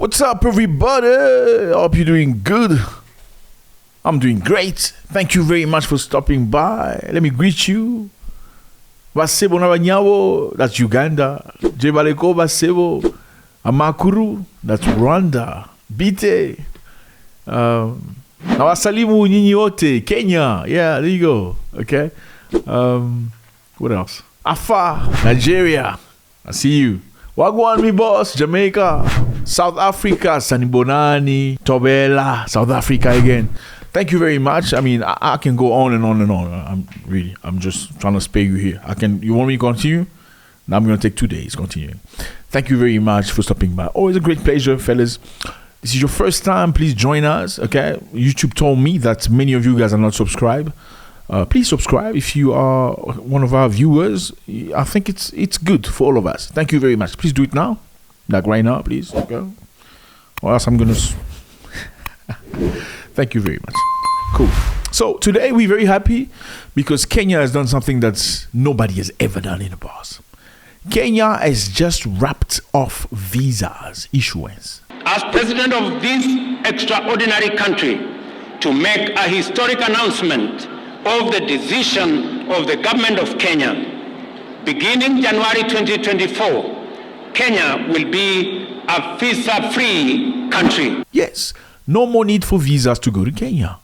What's up, everybody? Hope you're doing good. I'm doing great. Thank you very much for stopping by. Let me greet you. Basebo na Banyawo, that's Uganda. Jebaleko Basebo. Amakuru, that's Rwanda. Bite. Nawasalimu nyinyi wote, Kenya. Yeah, there you go. Okay. What else? Afa, Nigeria. I see you. Wagwan, me boss, Jamaica, South Africa, Sanibonani, Tobela, South Africa again. Thank you very much. I mean, I can go on and on and on. I'm just trying to spare you here. You want me to continue? Now I'm going to take 2 days continuing. Thank you very much for stopping by. Always a great pleasure, fellas. This is your first time. Please join us. Okay. YouTube told me that many of you guys are not subscribed. Please subscribe if you are one of our viewers. I think it's good for all of us. Thank you very much. Please do it now. Like right now, please. Okay. Or else I'm going to... Thank you very much. Cool. So today we're very happy because Kenya has done something that nobody has ever done in the past. Kenya has just wrapped off visas issuance. As president of this extraordinary country, to make a historic announcement of the decision of the government of Kenya. Beginning January 2024, Kenya will be a visa-free country. Yes, no more need for visas to go to Kenya.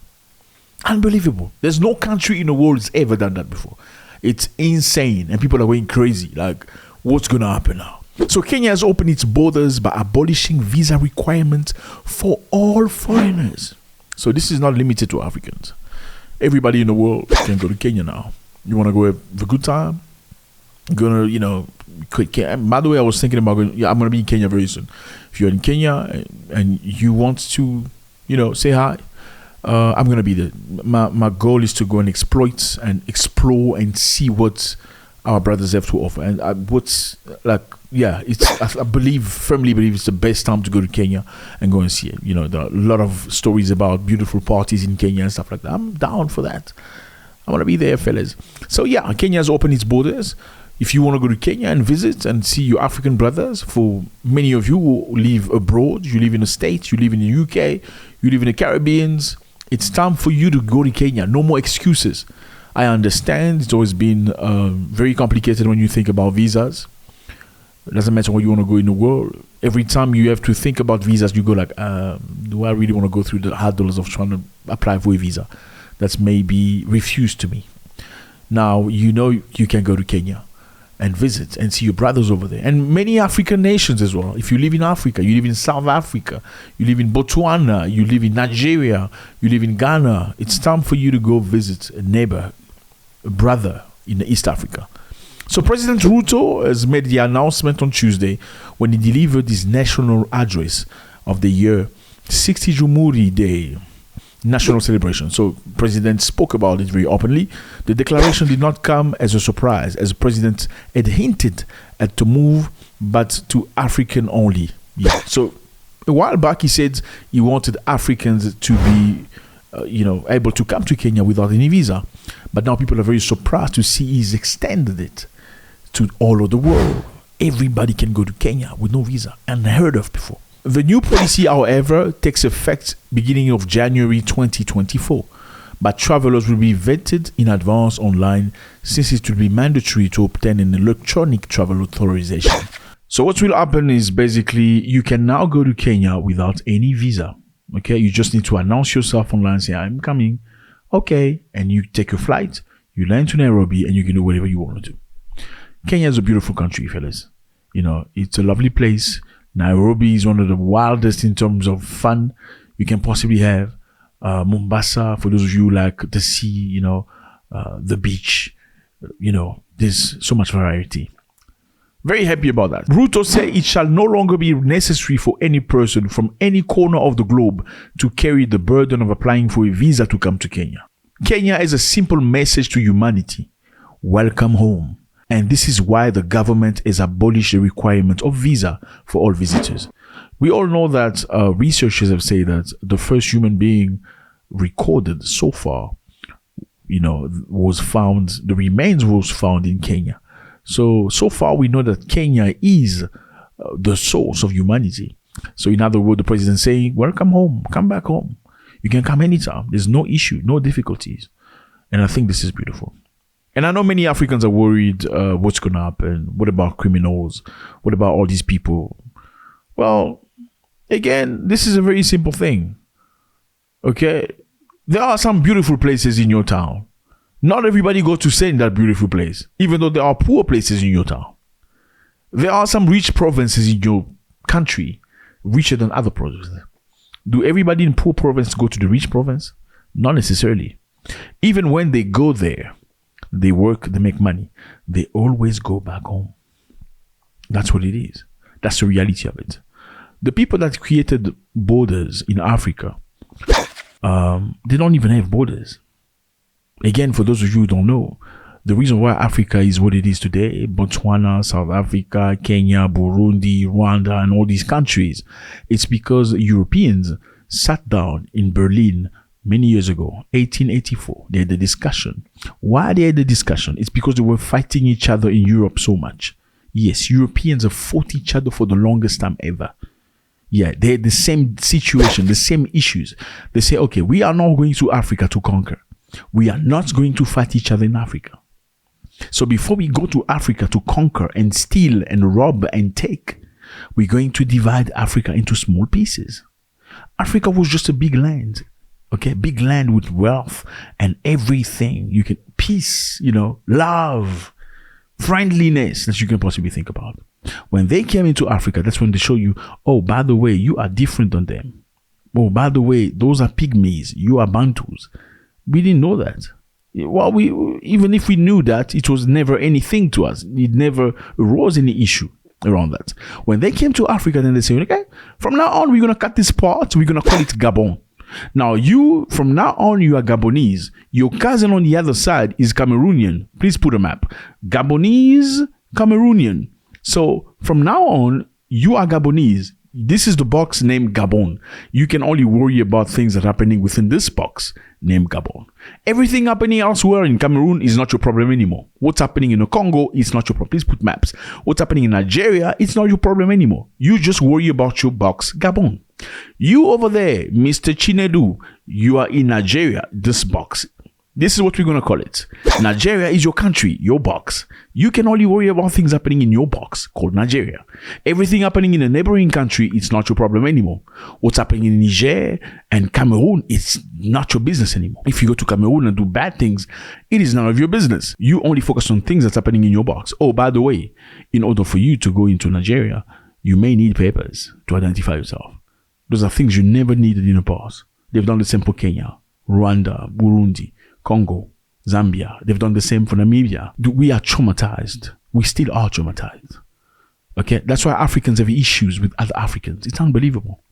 Unbelievable. There's no country in the world that's ever done that before. It's insane, and people are going crazy. Like, what's going to happen now? So Kenya has opened its borders by abolishing visa requirements for all foreigners. So this is not limited to Africans. Everybody in the world can go to Kenya now. You want to go have a good time? Gonna, quit Kenya. By the way, I was thinking about I'm going to be in Kenya very soon. If you're in Kenya and you want to, say hi, I'm going to be there. My goal is to go and exploit and explore and see what our brothers have to offer. And I firmly believe it's the best time to go to Kenya and go and see it. There are a lot of stories about beautiful parties in Kenya and stuff like that. I'm down for that. I want to be there, fellas. So yeah, Kenya has opened its borders. If you want to go to Kenya and visit and see your African brothers, for many of you who live abroad, you live in the States, you live in the UK, you live in the Caribbean, it's time for you to go to Kenya. No more excuses. I understand it's always been very complicated when you think about visas. It doesn't matter where you want to go in the world. Every time you have to think about visas, you go like, do I really want to go through the hard dollars of trying to apply for a visa that's maybe refused to me? Now, you can go to Kenya and visit and see your brothers over there. And many African nations as well. If you live in Africa, you live in South Africa, you live in Botswana, you live in Nigeria, you live in Ghana, it's time for you to go visit a neighbor, a brother in East Africa. So President Ruto has made the announcement on Tuesday when he delivered his national address of the year 60 Jumuri Day national celebration. So President spoke about it very openly. The declaration did not come as a surprise, as the President had hinted at the move, but to African only. Yeah. So a while back he said he wanted Africans to be able to come to Kenya without any visa. But now people are very surprised to see he's extended it to all of the world. Everybody can go to Kenya with no visa, unheard of before. The new policy, however, takes effect beginning of January 2024. But travelers will be vetted in advance online, since it will be mandatory to obtain an electronic travel authorization. So what will happen is basically you can now go to Kenya without any visa. Okay, you just need to announce yourself online, say I'm coming. Okay, and you take a flight, you land to Nairobi, and you can do whatever you want to do. Kenya is a beautiful country, fellas. It's a lovely place. Nairobi is one of the wildest in terms of fun you can possibly have. Mombasa, for those of you who like the sea, the beach, there's so much variety. Very happy about that. Ruto said it shall no longer be necessary for any person from any corner of the globe to carry the burden of applying for a visa to come to Kenya. Kenya is a simple message to humanity. Welcome home. And this is why the government has abolished the requirement of visa for all visitors. We all know that researchers have said that the first human being recorded so far, was found, the remains was found in Kenya. So far we know that Kenya is the source of humanity. So in other words, the president saying, welcome home, come back home. You can come anytime. There's no issue, no difficulties. And I think this is beautiful. And I know many Africans are worried, what's going to happen? What about criminals? What about all these people? Well, again, this is a very simple thing. Okay? There are some beautiful places in your town. Not everybody goes to stay in that beautiful place, even though there are poor places in your town. There are some rich provinces in your country, richer than other provinces. Do everybody in poor province go to the rich province? Not necessarily. Even when they go there, they work, they make money, they always go back home. That's what it is. That's the reality of it. The people that created borders in Africa, they don't even have borders. Again, for those of you who don't know, the reason why Africa is what it is today, Botswana, South Africa, Kenya, Burundi, Rwanda, and all these countries, it's because Europeans sat down in Berlin many years ago, 1884. They had a discussion. Why they had the discussion? It's because they were fighting each other in Europe so much. Yes, Europeans have fought each other for the longest time ever. Yeah, they had the same situation, the same issues. They say, okay, we are not going to Africa to conquer. We are not going to fight each other in Africa. So before we go to Africa to conquer and steal and rob and take, we're going to divide Africa into small pieces. Africa was just a big land. Okay, big land with wealth and everything. You can, peace, love, friendliness that you can possibly think about. When they came into Africa, that's when they show you, oh, by the way, you are different than them. Oh, by the way, those are pygmies. You are Bantus. We didn't know that. Well, even if we knew that, it was never anything to us. It never arose any issue around that. When they came to Africa, then they say, okay, from now on, we're going to cut this part. We're going to call it Gabon. Now, from now on, you are Gabonese. Your cousin on the other side is Cameroonian. Please put a map. Gabonese, Cameroonian. So from now on, you are Gabonese. This is the box named Gabon. You can only worry about things that are happening within this box named Gabon. Everything happening elsewhere in Cameroon is not your problem anymore. What's happening in the Congo is not your problem. Please put maps. What's happening in Nigeria, it's not your problem anymore. You just worry about your box Gabon. You over there, Mr. Chinedu, you are in Nigeria, this box. This is what we're going to call it. Nigeria is your country, your box. You can only worry about things happening in your box called Nigeria. Everything happening in a neighboring country, it's not your problem anymore. What's happening in Niger and Cameroon, it's not your business anymore. If you go to Cameroon and do bad things, it is none of your business. You only focus on things that's happening in your box. Oh, by the way, in order for you to go into Nigeria, you may need papers to identify yourself. Those are things you never needed in the past. They've done the same for Kenya, Rwanda, Burundi, Congo, Zambia. They've done the same for Namibia. We are traumatized. We still are traumatized. Okay, that's why Africans have issues with other Africans. It's unbelievable.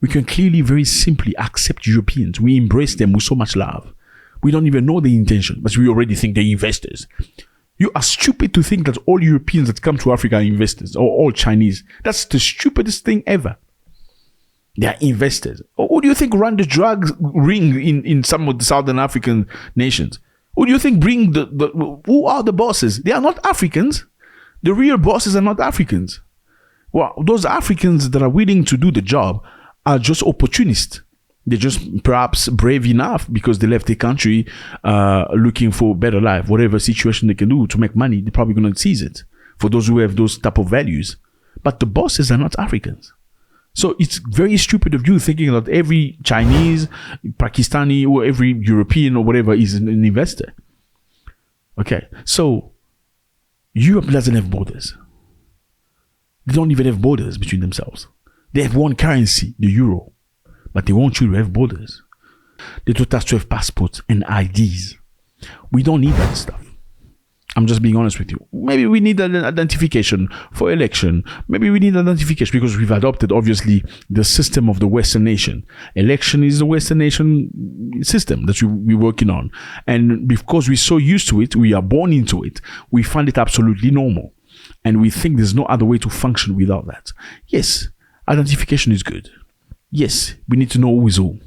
We can clearly, very simply accept Europeans. We embrace them with so much love. We don't even know the intention, but we already think they're investors. You are stupid to think that all Europeans that come to Africa are investors, or all Chinese. That's the stupidest thing ever. They are investors. Or who do you think run the drug ring in some of the Southern African nations? Who do you think bring who are the bosses? They are not Africans. The real bosses are not Africans. Well, those Africans that are willing to do the job are just opportunists. They're just perhaps brave enough because they left their country looking for a better life. Whatever situation they can do to make money, they're probably going to seize it for those who have those type of values. But the bosses are not Africans. So it's very stupid of you thinking that every Chinese, Pakistani, or every European or whatever is an investor. Okay, so Europe doesn't have borders. They don't even have borders between themselves. They have one currency, the euro, but they want you to have borders. They taught us to have passports and IDs. We don't need that stuff. I'm just being honest with you. Maybe we need an identification for election. Maybe we need identification because we've adopted, obviously, the system of the Western nation. Election is the Western nation system that we're working on. And because we're so used to it, we are born into it, we find it absolutely normal. And we think there's no other way to function without that. Yes, identification is good. Yes, we need to know who is who.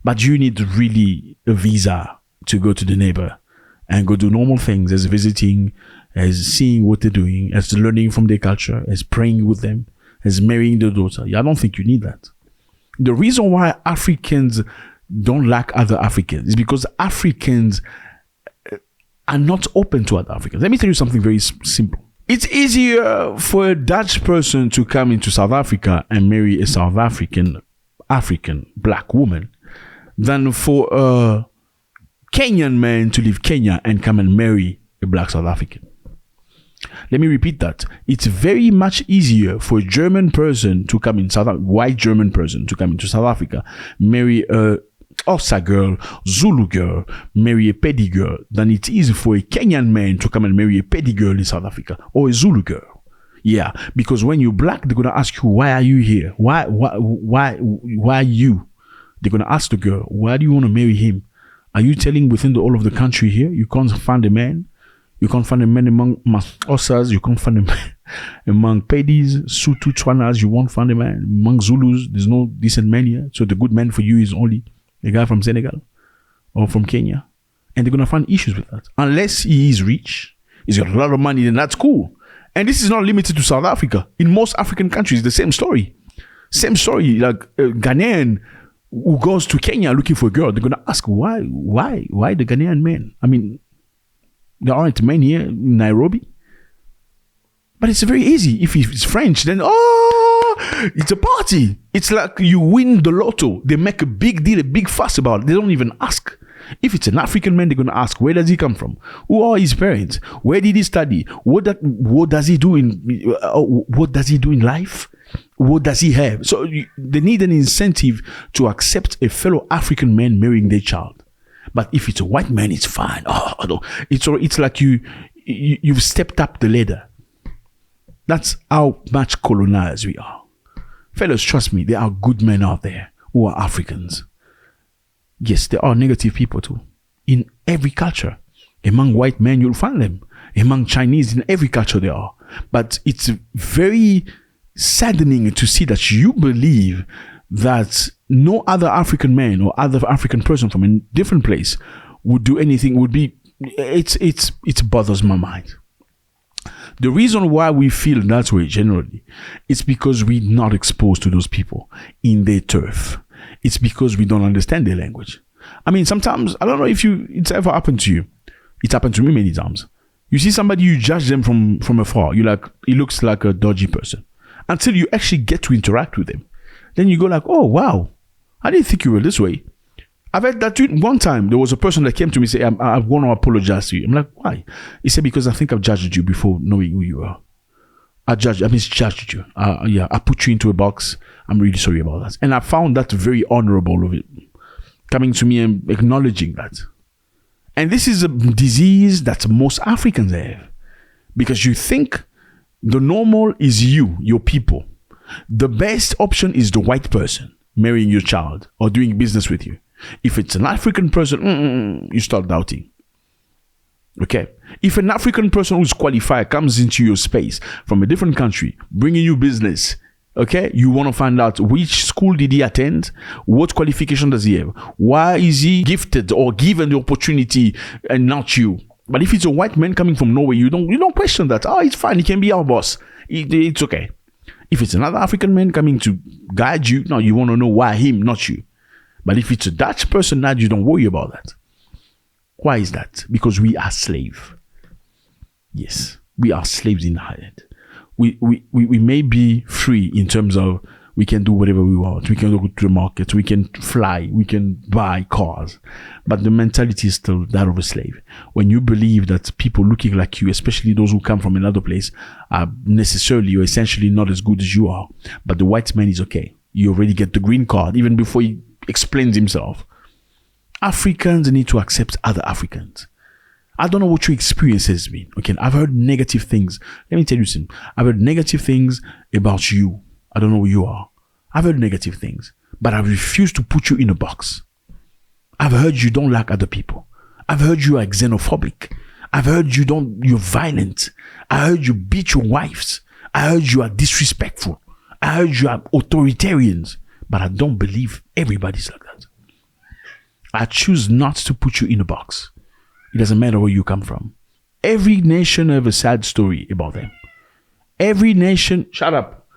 But you need really a visa to go to the neighbor and go do normal things as visiting, as seeing what they're doing, as learning from their culture, as praying with them, as marrying the daughter. Yeah, I don't think you need that. The reason why Africans don't like other Africans is because Africans are not open to other Africans. Let me tell you something very simple. It's easier for a Dutch person to come into South Africa and marry a South African black woman than for a Kenyan man to leave Kenya and come and marry a black South African. Let me repeat that. It's very much easier for a German person to come in white German person to come into South Africa, marry a Xhosa girl, Zulu girl, marry a Pedi girl, than it is for a Kenyan man to come and marry a Pedi girl in South Africa or a Zulu girl. Yeah, because when you're black, they're gonna ask you, why are you here? Why you? They're gonna ask the girl, why do you want to marry him? Are you telling within the whole of the country here you can't find a man? You can't find a man among Xhosas, you can't find a man among Pedis, Sutu, Tswanas, you won't find a man. Among Zulus, there's no decent man here. So the good man for you is only a guy from Senegal or from Kenya. And they're going to find issues with that. Unless he is rich, he's got a lot of money, then that's cool. And this is not limited to South Africa. In most African countries, the same story. Same story. Like a Ghanaian who goes to Kenya looking for a girl, they're going to ask, why the Ghanaian man? I mean, there aren't men here in Nairobi. But it's very easy. If it's French, then, it's a party. It's like you win the lotto. They make a big deal, a big fuss about it. They don't even ask. If it's an African man, they're going to ask, where does he come from? Who are his parents? Where did he study? What does he do in life? What does he have? So they need an incentive to accept a fellow African man marrying their child. But if it's a white man, it's fine. It's like you've stepped up the ladder. That's how much colonized we are. Fellas, trust me, there are good men out there who are Africans. Yes, there are negative people too. In every culture. Among white men, you'll find them. Among Chinese, in every culture there are. But it's very saddening to see that you believe that no other African man or other African person from a different place would do anything, it bothers my mind. The reason why we feel that way generally, it's because we're not exposed to those people in their turf. It's because we don't understand their language. I mean, sometimes, I don't know if it's ever happened to you. It's happened to me many times. You see somebody, you judge them from afar. You're like, he looks like a dodgy person. Until you actually get to interact with them. Then you go like, oh, wow, I didn't think you were this way. I've had that one time. There was a person that came to me and said, I want to apologize to you. I'm like, why? He said, because I think I've judged you before knowing who you are. I misjudged you. I put you into a box. I'm really sorry about that. And I found that very honorable of it. Coming to me and acknowledging that. And this is a disease that most Africans have. Because you think the normal is your people. The best option is the white person marrying your child or doing business with you. If it's an African person, you start doubting. Okay? If an African person who's qualified comes into your space from a different country, bringing you business, okay? You want to find out which school did he attend? What qualification does he have? Why is he gifted or given the opportunity and not you? But if it's a white man coming from Norway, you don't question that. Oh, it's fine. He can be our boss. It's okay. If it's another African man coming to guide you, no, you want to know why him, not you. But if it's a Dutch person, now you don't worry about that. Why is that? Because we are slaves. Yes, we are slaves in Ireland. We may be free in terms of we can do whatever we want. We can go to the market. We can fly. We can buy cars. But the mentality is still that of a slave. When you believe that people looking like you, especially those who come from another place, are necessarily or essentially not as good as you are. But the white man is okay. You already get the green card even before he explains himself. Africans need to accept other Africans. I don't know what your experience has been. Okay, I've heard negative things. Let me tell you something. I've heard negative things about you. I don't know who you are. I've heard negative things, but I refuse to put you in a box. I've heard you don't like other people. I've heard you are xenophobic. I've heard you're violent. I heard you beat your wives. I heard you are disrespectful. I heard you are authoritarians, but I don't believe everybody's like that. I choose not to put you in a box. It doesn't matter where you come from. Every nation has a sad story about them. Every nation, shut up.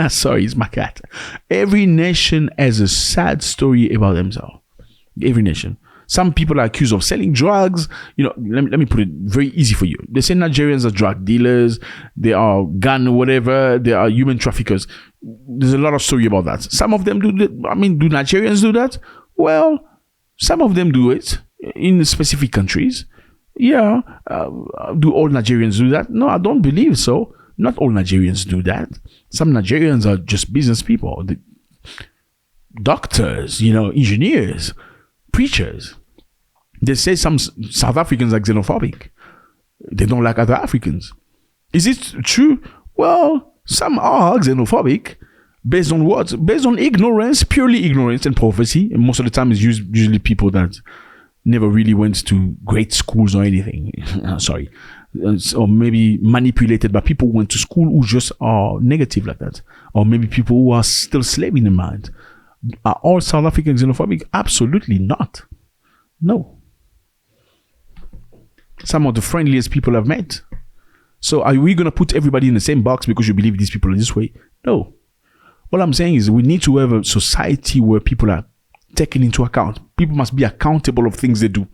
Sorry, it's my cat. Every nation has a sad story about themselves. Every nation. Some people are accused of selling drugs. Let me put it very easy for you. They say Nigerians are drug dealers. They are gun whatever. They are human traffickers. There's a lot of story about that. Some of them do that. Do Nigerians do that? Well, some of them do it in specific countries. Yeah. Do all Nigerians do that? No, I don't believe so. Not all Nigerians do that. Some Nigerians are just business people. Doctors, engineers, preachers. They say some South Africans are xenophobic. They don't like other Africans. Is it true? Well, some are xenophobic. Based on what? Based on ignorance, purely ignorance and prophecy. And most of the time it's usually people that never really went to great schools or anything. Sorry. Or maybe manipulated by people who went to school who just are negative like that. Or maybe people who are still slave in the mind. Are all South Africans xenophobic? Absolutely not. No. Some of the friendliest people I've met. So are we going to put everybody in the same box because you believe these people are this way? No. All I'm saying is we need to have a society where people are taken into account. People must be accountable of things they do.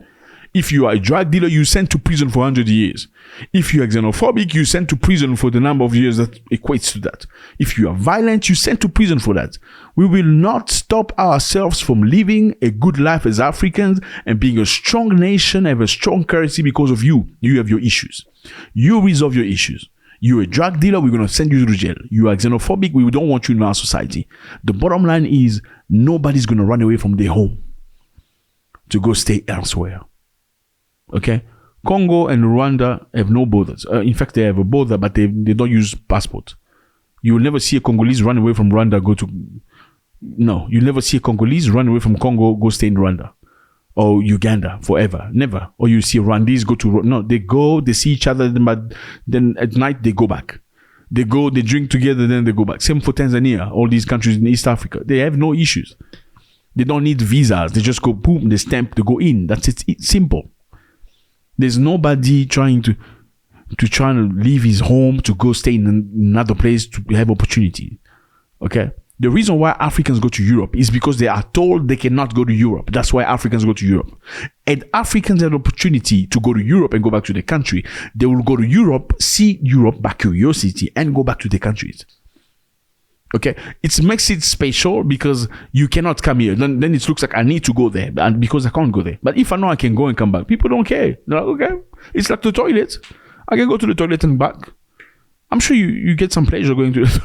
If you are a drug dealer, you're sent to prison for 100 years. If you are xenophobic, you're sent to prison for the number of years that equates to that. If you are violent, you're sent to prison for that. We will not stop ourselves from living a good life as Africans and being a strong nation, have a strong currency because of you. You have your issues. You resolve your issues. You're a drug dealer, we're going to send you to jail. You are xenophobic, we don't want you in our society. The bottom line is nobody's going to run away from their home to go stay elsewhere. Okay? Congo and Rwanda have no borders. In fact, they have a border, but they don't use passport. You will never see a Congolese run away from Rwanda, No, you'll never see a Congolese run away from Congo, go stay in Rwanda. Or Uganda, forever. Never. Or you see Rwandese go to... No, they go, they see each other, but then at night they go back. They go, they drink together, then they go back. Same for Tanzania, all these countries in East Africa. They have no issues. They don't need visas. They just go, boom, they stamp, they go in. That's it. It's simple. There's nobody trying to leave his home to go stay in another place to have opportunity. Okay? The reason why Africans go to Europe is because they are told they cannot go to Europe. That's why Africans go to Europe. And Africans have the opportunity to go to Europe and go back to their country. They will go to Europe, see Europe by curiosity, and go back to their countries. Okay? It makes it special because you cannot come here. Then it looks like I need to go there and because I can't go there. But if I know I can go and come back, people don't care. They're like, okay, it's like the toilet. I can go to the toilet and back. I'm sure you get some pleasure going to the toilet.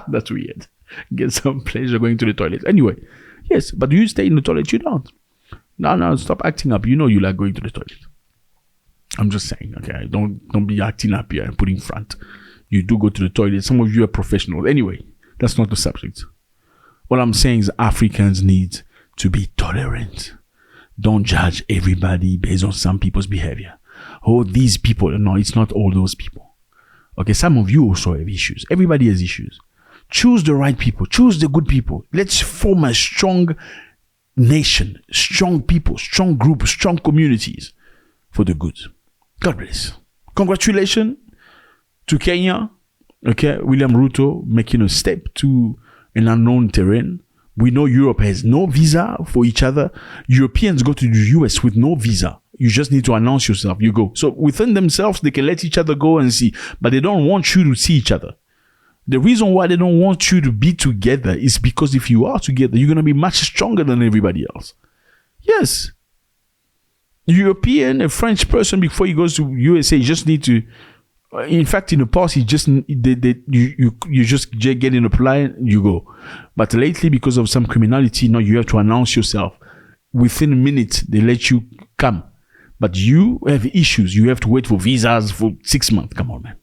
That's weird. Get some pleasure going to the toilet. Anyway, yes, but do you stay in the toilet? You don't. No, stop acting up. You know you like going to the toilet. I'm just saying, okay? Don't be acting up here and putting front. You do go to the toilet. Some of you are professionals. Anyway, that's not the subject. What I'm saying is Africans need to be tolerant. Don't judge everybody based on some people's behavior. Oh, these people. No, it's not all those people. Okay, some of you also have issues. Everybody has issues. Choose the right people. Choose the good people. Let's form a strong nation, strong people, strong groups, strong communities for the good. God bless. Congratulations to Kenya. Okay, William Ruto making a step to an unknown terrain. We know Europe has no visa for each other. Europeans go to the US with no visa. You just need to announce yourself. You go. So within themselves, they can let each other go and see. But they don't want you to see each other. The reason why they don't want you to be together is because if you are together, you're going to be much stronger than everybody else. Yes. European, a French person, before he goes to USA, just need to... In fact, in the past, you just get in a plane, you go. But lately, because of some criminality, now you have to announce yourself. Within a minute, they let you come. But you have issues. You have to wait for visas for 6 months. Come on, man.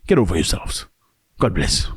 Get over yourselves. God bless.